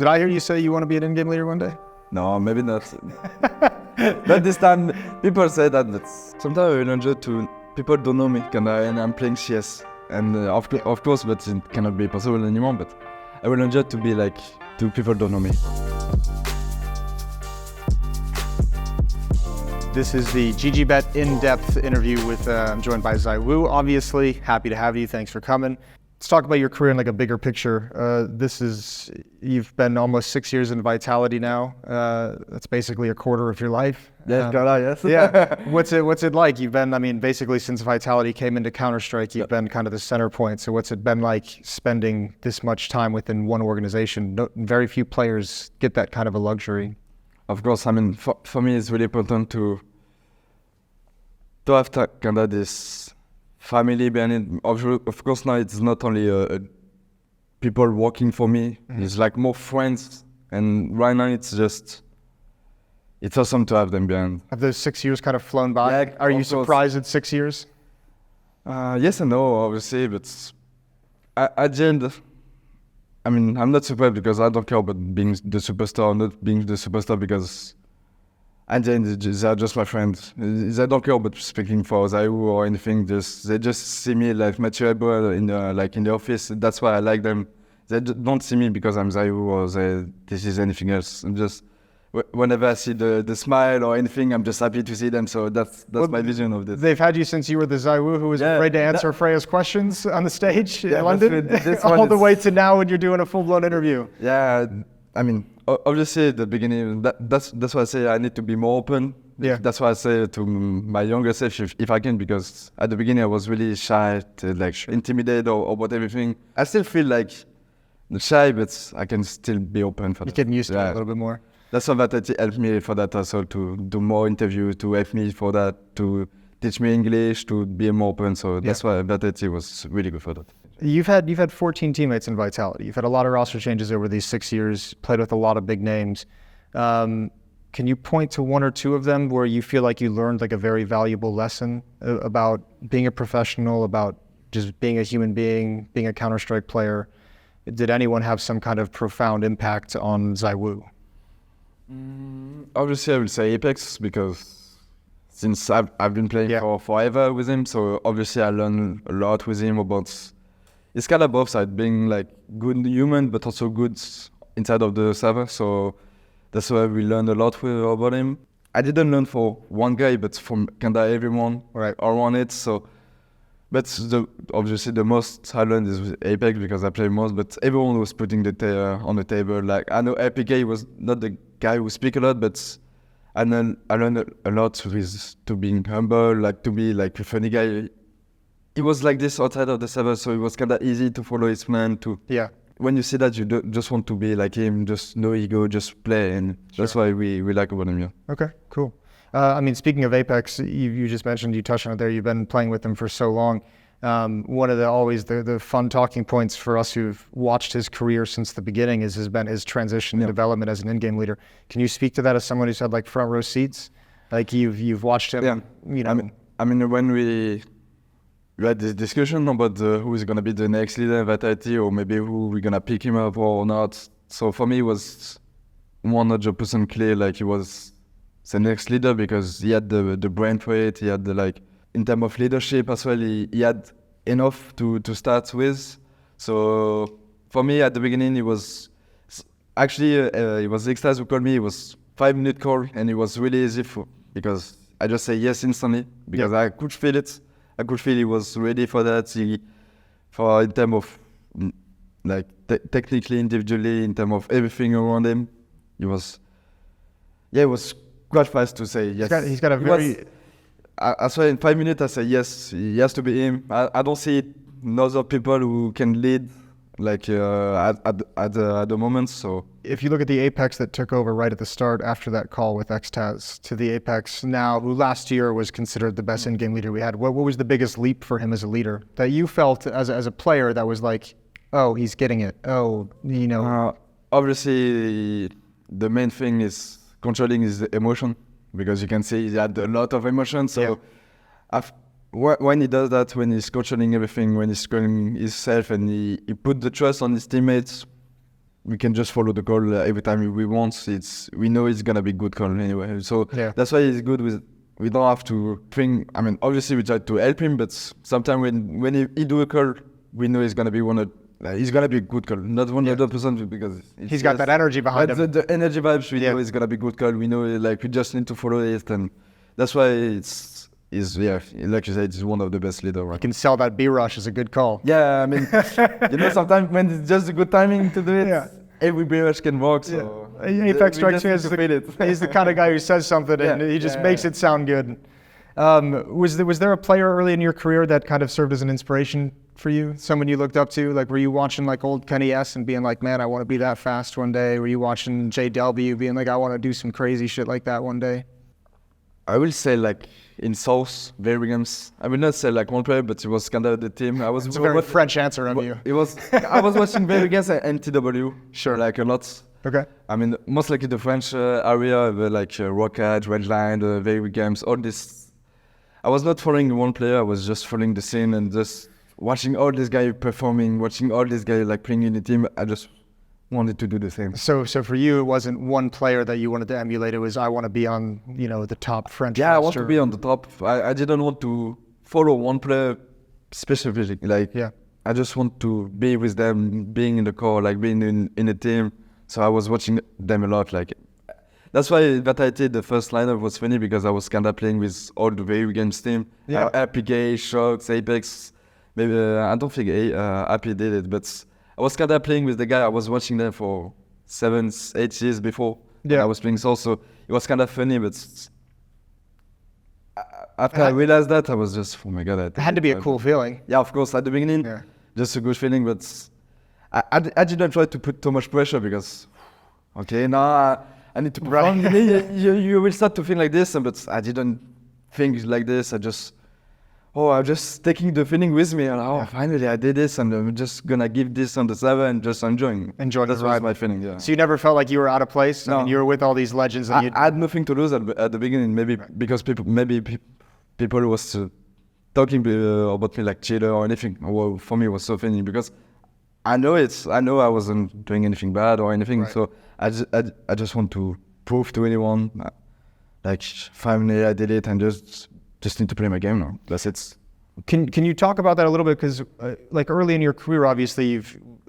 Did I hear you say you want to be an in-game leader one day? No, maybe not. But this time, people say that, but sometimes I will enjoy to, people don't know me, and I'm playing CS. And of course, but it cannot be possible anymore, but I will enjoy to be like, to people don't know me. This is the GGBet in-depth interview with, I'm joined by ZywOo, obviously. Happy to have you, thanks for coming. Let's talk about your career in like a bigger picture. You've been almost 6 years in Vitality now. That's basically a quarter of your life. Yes. Yeah. What's it like? You've been, I mean, basically since Vitality came into Counter-Strike, you've been kind of the center point. So what's it been like spending this much time within one organization? Very few players get that kind of a luxury. Of course, I mean, for me, it's really important to have kind of this family behind it. Of course, now it's not only people working for me. Mm-hmm. It's like more friends. And right now, it's awesome to have them behind. Have those 6 years kind of flown by? Yeah, Are you surprised at 6 years? Yes and no, obviously, but at the end, I mean, I'm not surprised because I don't care about being the superstar or not being the superstar because at the end, they're just my friends. They don't care about speaking for ZywOo or anything. They just see me like material in the office. That's why I like them. They don't see me because I'm ZywOo or this is anything else. I'm just, whenever I see the smile or anything, I'm just happy to see them. So that's my vision of this. They've had you since you were the ZywOo who was afraid to answer Freya's questions on the stage in London, all the way to now when you're doing a full-blown interview. Yeah, I mean, obviously at the beginning, that's why I say I need to be more open. Yeah. That's why I say to my younger self, if I can, because at the beginning I was really shy, like intimidated or about everything. I still feel like shy, but I can still be open for that. You're getting used to it a little bit more. That's why that helped me for that also, to do more interviews, to help me for that, to teach me English, to be more open. So that's why Vitality was really good for that. You've had 14 teammates in Vitality. You've had a lot of roster changes over these 6 years, played with a lot of big names. Can you point to one or two of them where you feel like you learned like a very valuable lesson about being a professional, about just being a human being, being a Counter-Strike player? Did anyone have some kind of profound impact on ZywOo? Obviously, I will say Apex because since I've been playing for forever with him, so obviously I learned a lot with him about. It's kind of both sides, being like good human, but also good inside of the server. So that's why we learned a lot about him. I didn't learn for one guy, but from kind of everyone around it. So, but obviously the most I learned is with Apex because I play most. But everyone was putting on the table. Like I know APK was not the guy who speak a lot, but I learned a lot with to being humble, like to be like a funny guy. He was like this outside of the server, so it was kind of easy to follow his plan. When you see that, you just want to be like him, just no ego, just play, and that's why we like about him. Yeah. Okay, cool. I mean, speaking of Apex, you just mentioned, you touched on it there. You've been playing with him for so long. One of the fun talking points for us who've watched his career since the beginning has been his transition and development as an in-game leader. Can you speak to that as someone who's had like front row seats? Like you've watched him. Yeah. You know. I mean, when we had this discussion about who is going to be the next leader in Vitality, or maybe who we're going to pick him up or not. So for me, it was 100% clear, like he was the next leader because he had the brain for it. He had in terms of leadership as well, he had enough to start with. So for me, at the beginning, it was actually, it was Xtaz who called me. It was 5-minute call, and it was really easy because I just say yes instantly because I could feel it. I could feel he was ready for that. In terms of technically, individually, in terms of everything around him, it was quite fast to say yes. He's got a very. I saw in 5 minutes. I said yes. He has to be him. I don't see other people who can lead at the moment. So if you look at the Apex that took over right at the start after that call with Xtaz to the Apex now, who last year was considered the best in-game leader we had, what was the biggest leap for him as a leader that you felt as a player that was like, oh, he's getting it. Oh, you know. Obviously, the main thing is controlling his emotion because you can see he had a lot of emotion. So when he does that, when he's controlling everything, when he's controlling himself and he put the trust on his teammates, we can just follow the call every time we want. We know it's gonna be good call anyway. So that's why it's good with. We don't have to think. I mean, obviously we try to help him, but sometimes when he do a call, we know it's gonna be he's gonna be a good call, not 100% because he's got that energy behind him. The energy vibes. We know it's gonna be good call. We know like we just need to follow it, and that's why it's like you said, it's one of the best leaders. Right? You can sell that B rush as a good call. Yeah, I mean, sometimes when it's just a good timing to do it. Every beer can work, so APEX strikes me as he's the kind of guy who says something and he just makes it sound good. Was there a player early in your career that kind of served as an inspiration for you? Someone you looked up to? Like, were you watching like old Kenny S and being like, man, I want to be that fast one day? Were you watching JW being like, I want to do some crazy shit like that one day? I will say like in South Williams. I will not say like one player, but it was kind of the team. It's a very French answer of you. It was. I was watching very games and TW. Sure. Like a lot. Okay. I mean, most likely the French area, like Rocket, Redline, very games. All this. I was not following one player. I was just following the scene and just watching all these guys performing, watching all these guys like playing in the team. I just wanted to do the same. So for you, it wasn't one player that you wanted to emulate. It was I want to be on, the top French. Yeah, I want to be on the top. I didn't want to follow one player specifically. Like, I just want to be with them, being in the core, like being in a team. So I was watching them a lot. Like, that's why that I did the first lineup was funny because I was kind of playing with all the very games team. Yeah. APK, Shocks, Apex. Maybe I don't think AP did it, but. I was kind of playing with the guy. I was watching them for 7-8 years before. I was playing Soul, so it was kind of funny. But after I realized that, I was just, oh my god! It had to be a cool feeling. Yeah, of course, at the beginning, just a good feeling. But I didn't try to put too much pressure because, now I need to perform. You will start to feel like this, but I didn't think like this. I'm just taking the feeling with me. And finally I did this, and I'm just gonna give this on the server and just enjoying. That's my feeling. Yeah. So you never felt like you were out of place. No. I mean, you were with all these legends. And I had nothing to lose at the beginning. Maybe because people was talking about me like cheater or anything. Well, for me, it was so funny because I know I wasn't doing anything bad or anything. Right. So I just want to prove to anyone, like finally I did it, and just need to play my game now. That's it. Can you talk about that a little bit? Because like early in your career, obviously,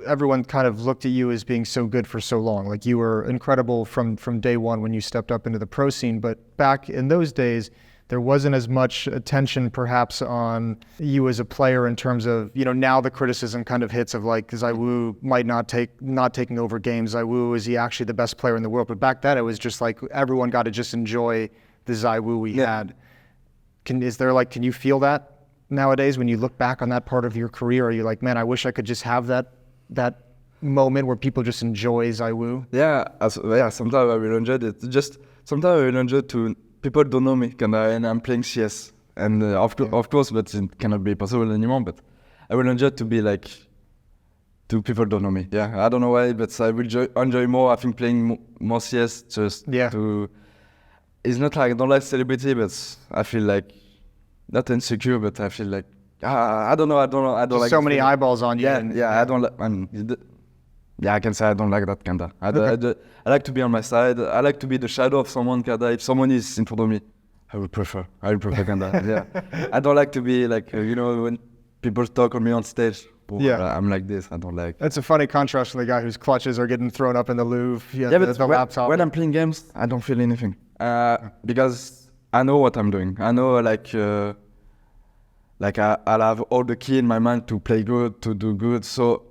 everyone kind of looked at you as being so good for so long. Like you were incredible from day one when you stepped up into the pro scene. But back in those days, there wasn't as much attention perhaps on you as a player in terms of, now the criticism kind of hits of like ZywOo might not taking over games. ZywOo, is he actually the best player in the world? But back then it was just like everyone got to just enjoy the ZywOo we had. Can you feel that nowadays when you look back on that part of your career? Are you like, man, I wish I could just have that moment where people just enjoy ZywOo? Yeah, sometimes I will enjoy it. Just sometimes I will enjoy to people don't know me and I'm playing CS. And of course, but it cannot be possible anymore. But I will enjoy to be like, to people don't know me. Yeah, I don't know why, but I will enjoy more. I think playing more CS to. It's not like I don't like celebrity, but I feel like not insecure, but I feel like I don't know. I don't like so many eyeballs on you. I don't like. I can say I don't like that kinda. I like to be on my side. I like to be the shadow of someone kinda. If someone is in front of me, I would prefer kinda. I don't like to be like when people talk on me on stage. I'm like this. I don't like. That's a funny contrast from the guy whose clutches are getting thrown up in the Louvre. But the laptop. When I'm playing games, I don't feel anything. Because I know what I'm doing. I know I'll have all the key in my mind to play good, to do good. So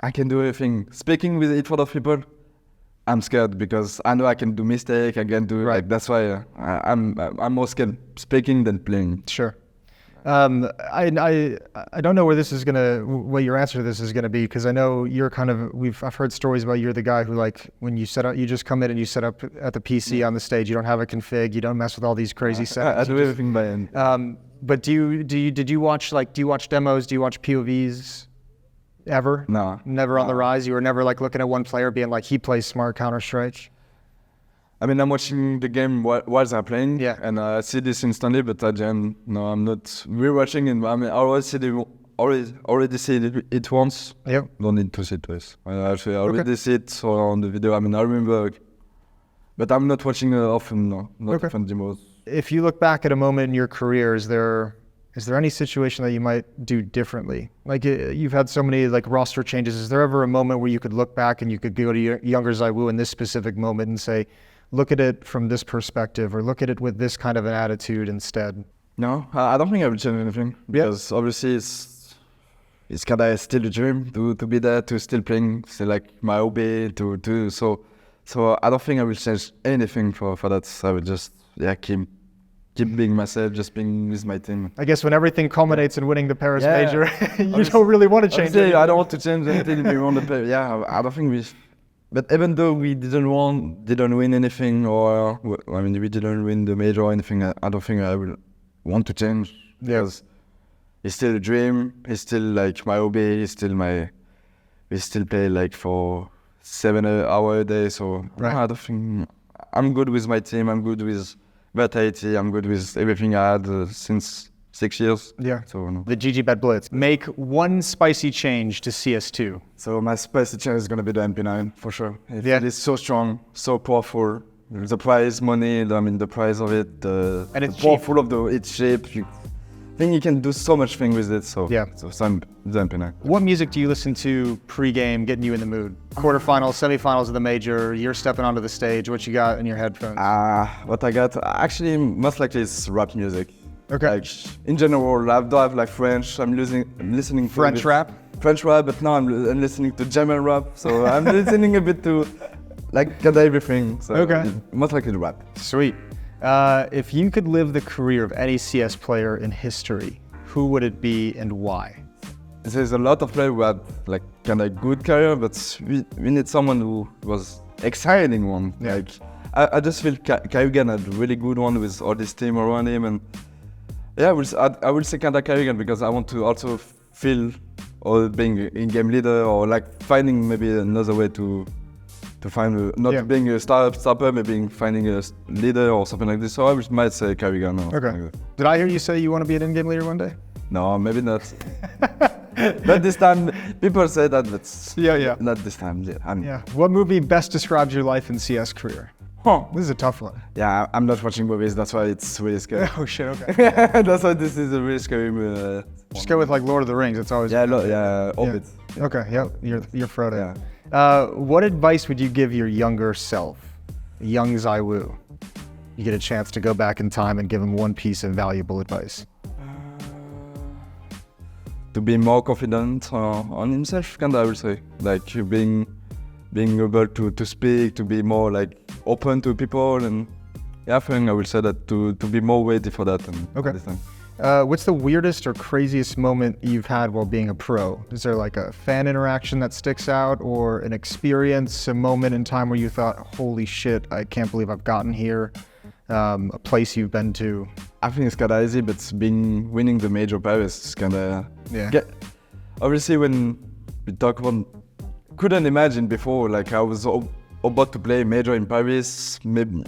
I can do everything. Speaking with in front of people, I'm scared because I know I can do mistake. I can do that's why I'm more scared speaking than playing. Sure. I don't know what your answer to this is gonna be, because I know you're I've heard stories about you're the guy who like when you set up, you just come in and you set up at the PC on the stage. You don't have a config. You don't mess with all these crazy settings. I do everything by hand. But do you watch demos? Do you watch POVs? Ever? No. Never on the rise? You were never like looking at one player being like, he plays smart Counter-Strike? I mean, I'm watching the game while they're playing, yeah, and I see this instantly, but at the end, no, I'm not rewatching it. I mean, I always see already seen it once. Yep. Don't need to see it twice. I already see it on the video. I mean, I remember, but I'm not watching often. No, not often the most. If you look back at a moment in your career, is there any situation that you might do differently? Like you've had so many like roster changes. Is there ever a moment where you could look back and you could go to younger ZywOo in this specific moment and say, look at it from this perspective, or look at it with this kind of an attitude instead? No, I don't think I would change anything, because obviously it's kind of still a dream to be there, to still playing, still like my hobby, so I don't think I will change anything for that. I would just keep being myself, just being with my team. I guess when everything culminates in winning the Paris major, you don't really want to change it. I don't want to change anything. We won the Paris. I don't think we. But even though we didn't win anything, or we didn't win the major or anything, I don't think I will want to change, because it's still a dream. It's still like my hobby. It's still we still play like for 7 hours a day. So I don't think I'm good with my team. I'm good with vitality. I'm good with everything I had since 6 years. Yeah. So no. The ZywOo Blitz. Make one spicy change to CS2. So my spicy change is gonna be the MP9 for sure. It is so strong, so powerful. The prize money, the price of it, and it's powerful of its shape. I think you can do so much thing with it. So the MP9. What music do you listen to pre-game, getting you in the mood? Quarterfinals, semifinals of the major. You're stepping onto the stage. What you got in your headphones? What I got actually most likely is rap music. Okay. Like in general, I don't have like French. I'm listening French rap. French rap, but now I'm listening to German rap. So I'm listening a bit to like kind of everything. So most likely the rap. Sweet. If you could live the career of any CS player in history, who would it be and why? There's a lot of players who had like kind of good career, but we need someone who was exciting one. Yeah. Like I just feel Karigan had a really good one with all this team around him, and I will say kind of Karigan, because I want to also feel or being in-game leader, or like finding maybe another way to find being a starter, maybe finding a leader or something like this. So I might say Karigan. Okay. Like did I hear you say you want to be an in-game leader one day? No, maybe not. Not this time. People say that, but not this time. What movie best describes your life in CS career? This is a tough one. Yeah, I'm not watching movies. That's why it's really scary. Oh shit. Okay. That's why this is a really scary movie. Just go with like Lord of the Rings. It's always Hobbit. Okay. Yeah. You're Frodo. Yeah. What advice would you give your younger self, young ZywOo? You get a chance to go back in time and give him one piece of valuable advice. To be more confident on himself, I would say. Like being able to speak, to be more like open to people, and I think I will say that to be more ready for that. This time. What's the weirdest or craziest moment you've had while being a pro? Is there like a fan interaction that sticks out, or an experience, a moment in time where you thought, holy shit, I can't believe I've gotten here? A place you've been to? I think it's kind of easy, but winning the major Paris is kind of obviously when we talk about, couldn't imagine before, like I was about to play major in Paris. Maybe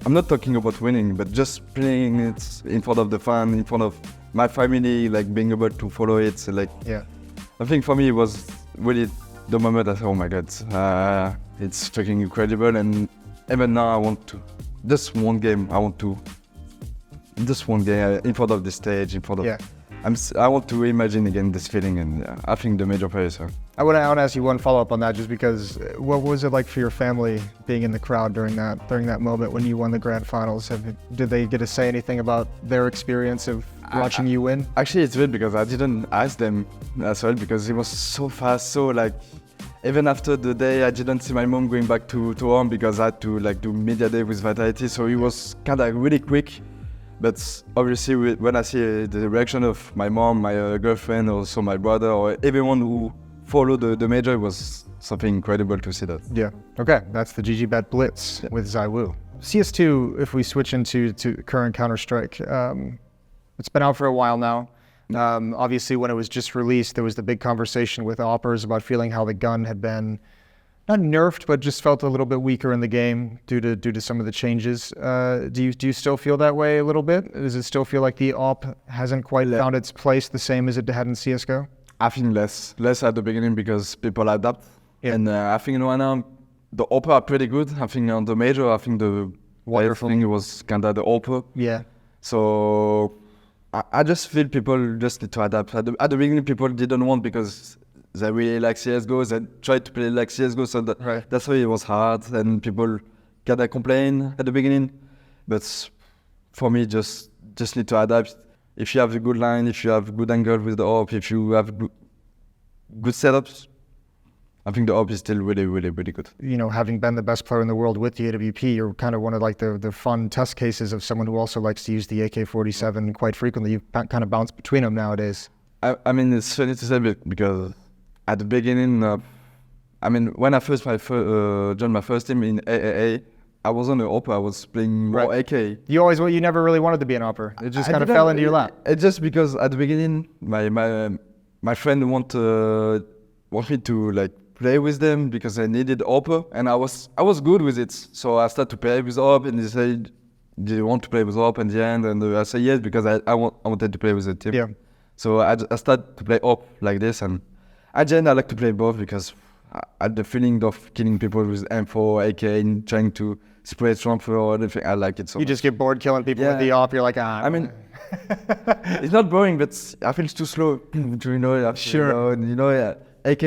I'm not talking about winning, but just playing it in front of the fan, in front of my family, like being able to follow it. So like I think for me it was really the moment I thought, oh my god, it's freaking incredible. And even now I want to. Just one game in front of the stage, in front of. I want to imagine again this feeling, and I think the major Paris. I want to ask you one follow-up on that, just because. What was it like for your family being in the crowd during that moment when you won the grand finals? Did they get to say anything about their experience of watching you win? Actually, it's weird because I didn't ask them as well, because it was so fast, so like. Even after the day, I didn't see my mom going back to home, because I had to like do media day with Vitality, so it was kind of really quick. But obviously, when I see the reaction of my mom, my girlfriend, also my brother, or everyone who followed the major, it was something incredible to see that. Yeah. Okay, that's the ZywOo Blitz with ZywOo. CS2, if we switch into current Counter-Strike, it's been out for a while now. Obviously, when it was just released, there was the big conversation with AWPers about feeling how the gun had been not nerfed, but just felt a little bit weaker in the game due to some of the changes. Do you still feel that way a little bit? Does it still feel like the AWP hasn't quite found its place the same as it had in CSGO? I think less at the beginning because people adapt. Yeah. And I think right now the AWPer are pretty good. I think on the major, I think the wonderful thing was kind of the AWPer. Yeah. So I just feel people just need to adapt. At the beginning, people didn't want because they really like CSGO. They tried to play like CSGO, so that's why it was hard. And people kind of complain at the beginning. But for me, just need to adapt. If you have a good line, if you have good angle with the AWP, if you have good setups, I think the AWP is still really, really, really good. You know, having been the best player in the world with the AWP, you're kind of one of like the fun test cases of someone who also likes to use the AK-47 quite frequently. You kind of bounce between them nowadays. I mean, it's funny to say because at the beginning, when I first joined my first team in AAA, I wasn't an AWPer, I was playing more AK. You never really wanted to be an AWPer. It just kind of fell into your lap. It's just because at the beginning, my friend want me to like play with them because I needed AWPer, and I was good with it. So I started to play with AWP, and they said, "Do you want to play with AWP?" In the end, and I said yes because I wanted to play with the team. Yeah. So I started to play AWP like this, and at the end I like to play both because I had the feeling of killing people with M4, AK, and trying to spray transfer or anything. I like it so much. You just get bored killing people with the AWP. You're like, I mean, it's not boring, but I feel it's too slow. Sure. AK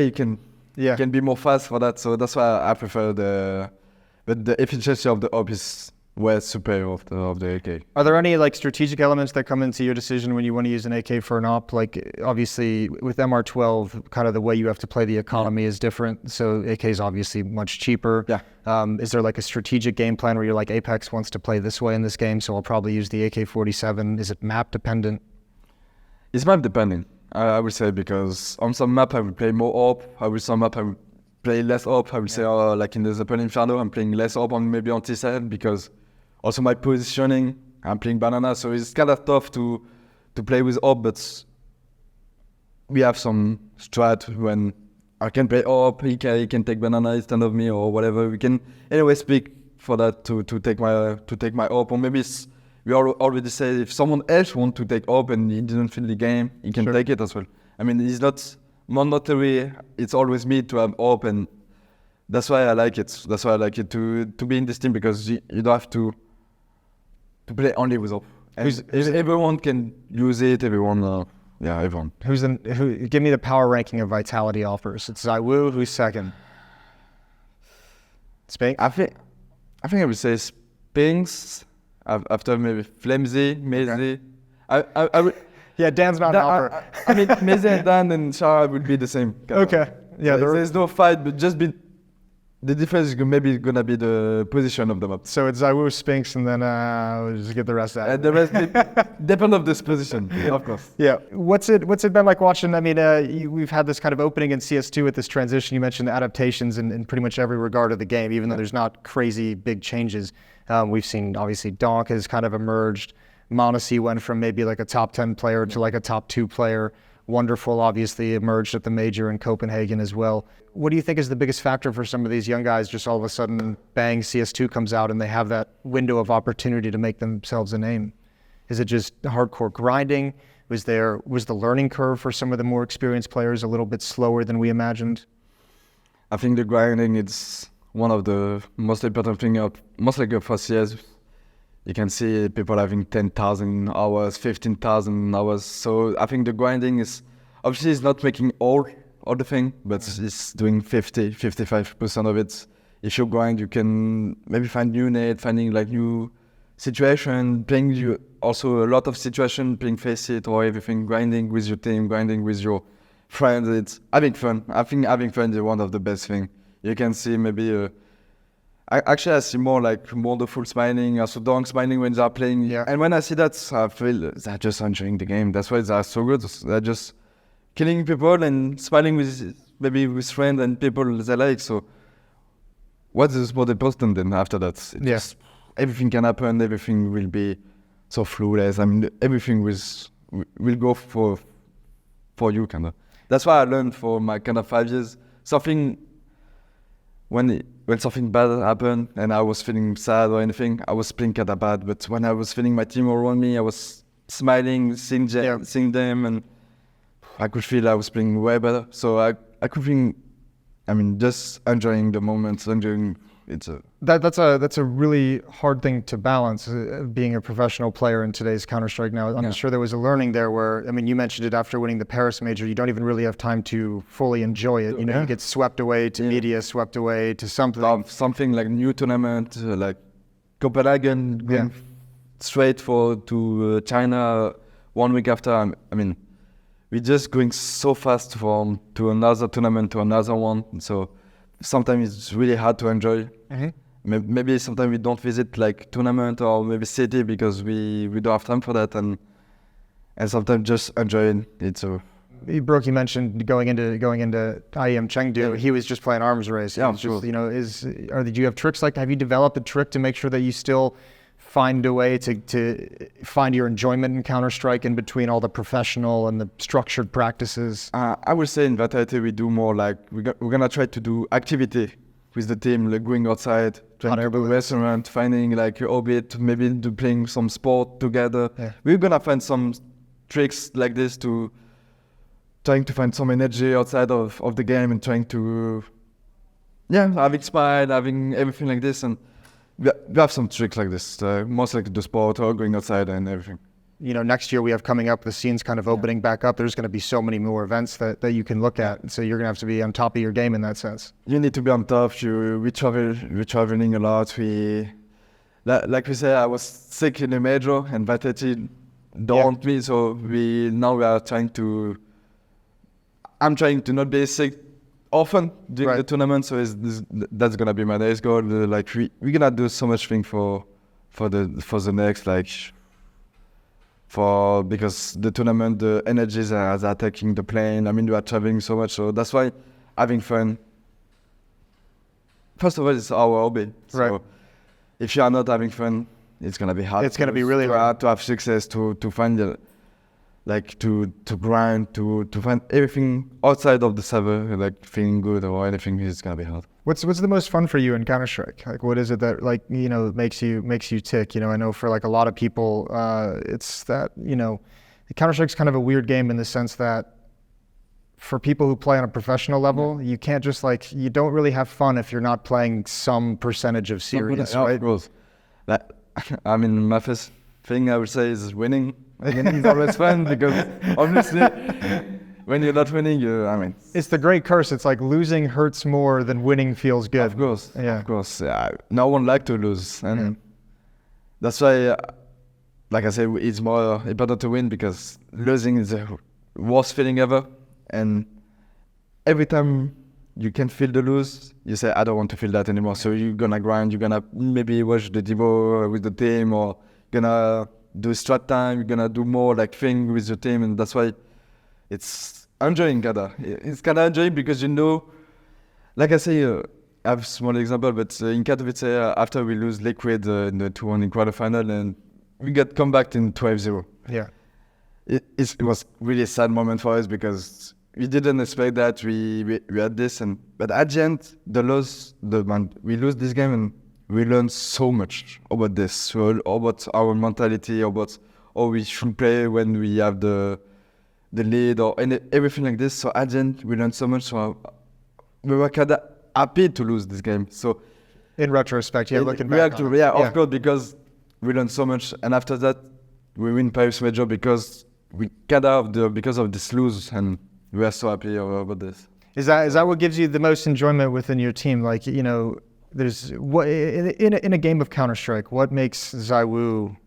you can be more fast for that. So that's why I prefer but the efficiency of the AWP is way superior of the AK. Are there any like strategic elements that come into your decision when you want to use an AK for an AWP? Like obviously with MR12, kind of the way you have to play the economy is different. So AK is obviously much cheaper. Yeah. Is there like a strategic game plan where you're like Apex wants to play this way in this game, so I'll probably use the AK-47? Is it map dependent? It's map dependent, I would say, because on some map I will play more AWP. Some map I will play less AWP. I will say like in the Open Inferno, I'm playing less AWP maybe on T7 because also my positioning, I'm playing banana, so it's kind of tough to play with AWP, but we have some strat when I can play AWP, he can take banana instead of me or whatever. We can anyway speak for that to take my AWP, or maybe we already say if someone else wants to take AWP and he didn't feel the game, he can take it as well. I mean, it's not mandatory, it's always me to have AWP, and that's why I like it. That's why I like it to be in this team, because you don't have to play only with AWP. Everyone can use it. Everyone. Everyone. Give me the power ranking of vitality offers. It's ZywOo. Who's second? Spinks. I think I would say Spinks. After maybe Flimsy, Maisie. Okay. Yeah, Dan's not an offer. I mean, Maisie and Dan and Shara would be the same. Okay. Yeah. There's no fight, but the difference is maybe going to be the position of the map. So it's ZywOo, Spinks, and then we'll just get the rest out. The rest depends on this position, of course. Yeah. What's it been like watching? I mean, we've had this kind of opening in CS2 with this transition. You mentioned the adaptations in pretty much every regard of the game, even though there's not crazy big changes. We've seen, obviously, donk has kind of emerged. m0NESY went from maybe like a top 10 player to like a top 2 player. Wonderful, obviously, emerged at the major in Copenhagen as well. What do you think is the biggest factor for some of these young guys? Just all of a sudden, bang, CS2 comes out and they have that window of opportunity to make themselves a name. Is it just hardcore grinding? Was the learning curve for some of the more experienced players a little bit slower than we imagined? I think the grinding is one of the most important things, most like for CS. You can see people having 10,000 hours, 15,000 hours. So I think the grinding is, obviously it's not making all the thing, but it's doing 55% of it. If you grind, you can maybe find new nade, finding like new situation, playing also a lot of situation, playing face it or everything, grinding with your team, grinding with your friends. It's having fun. I think having fun is one of the best things. You can see maybe I see more the full smiling, also donk smiling when they're playing. Yeah. And when I see that, I feel they're just enjoying the game. That's why they're so good. They're just killing people and smiling with friends and people they like. So what is more important then after that? Yes. Everything can happen. Everything will be so flawless. I mean, everything will go for you, kind of. That's why I learned for my kind of 5 years. Something when something bad happened and I was feeling sad or anything, I was playing kinda bad. But when I was feeling my team around me, I was smiling, seeing them, and I could feel I was playing way better. So I could think, just enjoying the moments, enjoying that's a really hard thing to balance, being a professional player in today's Counter-Strike now. I'm sure there was a learning there where, you mentioned it after winning the Paris major, you don't even really have time to fully enjoy it. You get swept away to media, swept away to something. Something like new tournament, like Copenhagen, going straight to China 1 week after. We're just going so fast from to another tournament to another one. So sometimes it's really hard to enjoy. Maybe sometimes we don't visit like tournament or maybe city because we don't have time for that, and sometimes just enjoying it. So Brooke, you mentioned going into IEM Chengdu. He was just playing arms race. Yeah, sure. Do you have tricks have you developed a trick to make sure that you still find a way to find your enjoyment in Counter-Strike in between all the professional and the structured practices? I would say in Vitality we do more like we're gonna try to do activity with the team, like going outside, trying to go to a restaurant, finding like your orbit, maybe playing some sport together. We're gonna find some tricks like this to trying to find some energy outside of the game and trying to having smile, having everything like this. And we have some tricks like this, most like the sport or going outside and everything. Next year we have coming up, the scene's kind of opening back up. There's going to be so many more events that you can look at. So you're going to have to be on top of your game in that sense. You need to be on top. We're traveling a lot. Like we said, I was sick in the major and Vitality don't want me. So I'm trying to not be sick often during the tournament. So that's going to be my next goal. We're going to do so much thing for the next, because the tournament, the energies are attacking the plane. We are traveling so much, so that's why having fun. First of all, it's our hobby. So if you are not having fun, it's gonna be hard. It's gonna be really hard to have success, to find to grind, to find everything outside of the server, like feeling good or anything. It's gonna be hard. What's the most fun for you in Counter-Strike? What is it that makes you tick? I know for a lot of people, it's that Counter-Strike's kind of a weird game in the sense that for people who play on a professional level, you can't just you don't really have fun if you're not playing some percentage of serious, right? Of course. My first thing I would say is winning. Winning is always fun because obviously. When you're not winning, it's the great curse. It's like losing hurts more than winning feels good. Of course, no one likes to lose, and that's why, like I said, it's more important to win because losing is the worst feeling ever. And every time you can feel the lose, you say, I don't want to feel that anymore. So you're gonna grind. You're gonna maybe watch the demo with the team, or gonna do strat time. You're gonna do more thing with your team, and that's why. It's enjoying kinda. It's kinda enjoying because like I say, I have a small example, but in Katowice, after we lose Liquid in the 2-1 in quarterfinal, and we got comeback in 12-0. Yeah. It was really a sad moment for us because we didn't expect that we had this, but at the end, we lose this game and we learned so much about this, so about our mentality, about how we should play when we have the lead or everything like this. So at the end, we learned so much. So we were kind of happy to lose this game. So in retrospect, looking back, of course, because we learned so much. And after that, we win Paris Major because we because of this lose, and we are so happy about this. Is that what gives you the most enjoyment within your team? There's what in a game of Counter-Strike, what makes ZywOo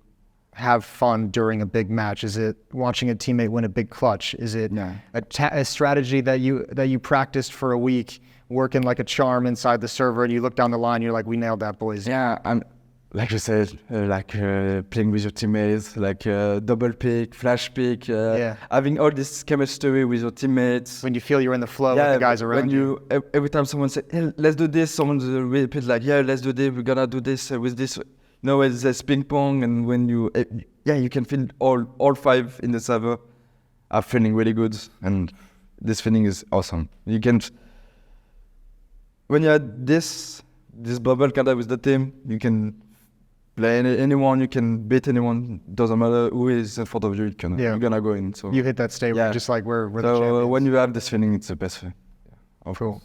have fun during a big match? Is it watching a teammate win a big clutch? Is it a strategy that you practiced for a week, working like a charm inside the server, and you look down the line, you're like, we nailed that, boys? Yeah, like you said, playing with your teammates, double pick, flash pick, having all this chemistry with your teammates. When you feel you're in the flow with the guys around you. Every time someone says, hey, let's do this, someone repeat let's do this, we're gonna do this with this. It's this ping pong, and when you can feel all five in the server are feeling really good, and this feeling is awesome. You can when you had this bubble kind of with the team, you can play anyone, you can beat anyone. Doesn't matter who is in front of you. You're gonna go in. So you hit that state where just like we're the champions. So when you have this feeling, it's the best thing. Cool.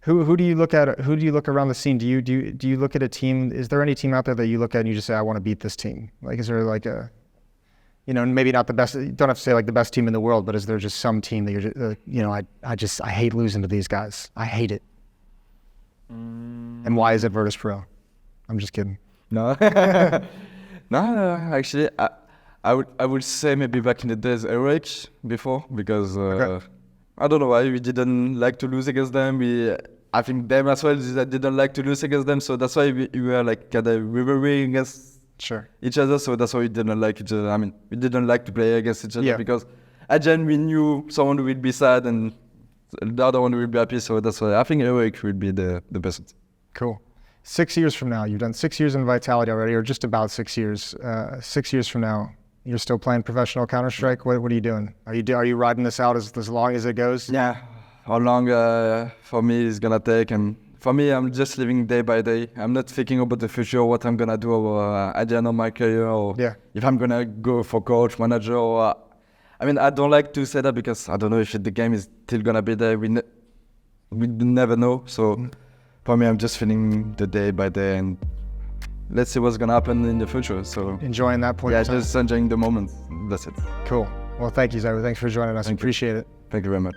Who do you look at? Who do you look around the scene? Do you look at a team? Is there any team out there that you look at and you just say, I want to beat this team? Like, is there like a, maybe not the best. You don't have to say like the best team in the world, but is there just some team that you're, I hate losing to these guys. I hate it. And why is it Virtus.pro? I'm just kidding. No, no. Actually, I would say maybe back in the days, Eric before, because I don't know why we didn't like to lose against them. I think them as well didn't like to lose against them, so that's why we were like kind of rivalry against each other. So that's why we didn't like each other. I mean, we didn't like to play against each other because at the end we knew someone would be sad and the other one will be happy, so that's why I think Eric will be the best. Cool. 6 years from now, you've done 6 years in Vitality already, or just about 6 years. 6 years from now, you're still playing professional Counter-Strike? What are you doing? Are you riding this out as long as it goes? Yeah. How long for me is gonna take, and for me, I'm just living day by day. I'm not thinking about the future, what I'm gonna do at the end of my career, or if I'm gonna go for coach, manager, or I mean, I don't like to say that because I don't know if the game is still gonna be there. We never know. So for me, I'm just feeling the day by day, and let's see what's gonna happen in the future. So enjoying that point. Yeah, just enjoying the moment. That's it. Cool. Well, thank you, ZywOo. Thanks for joining us. Appreciate it. Thank you very much.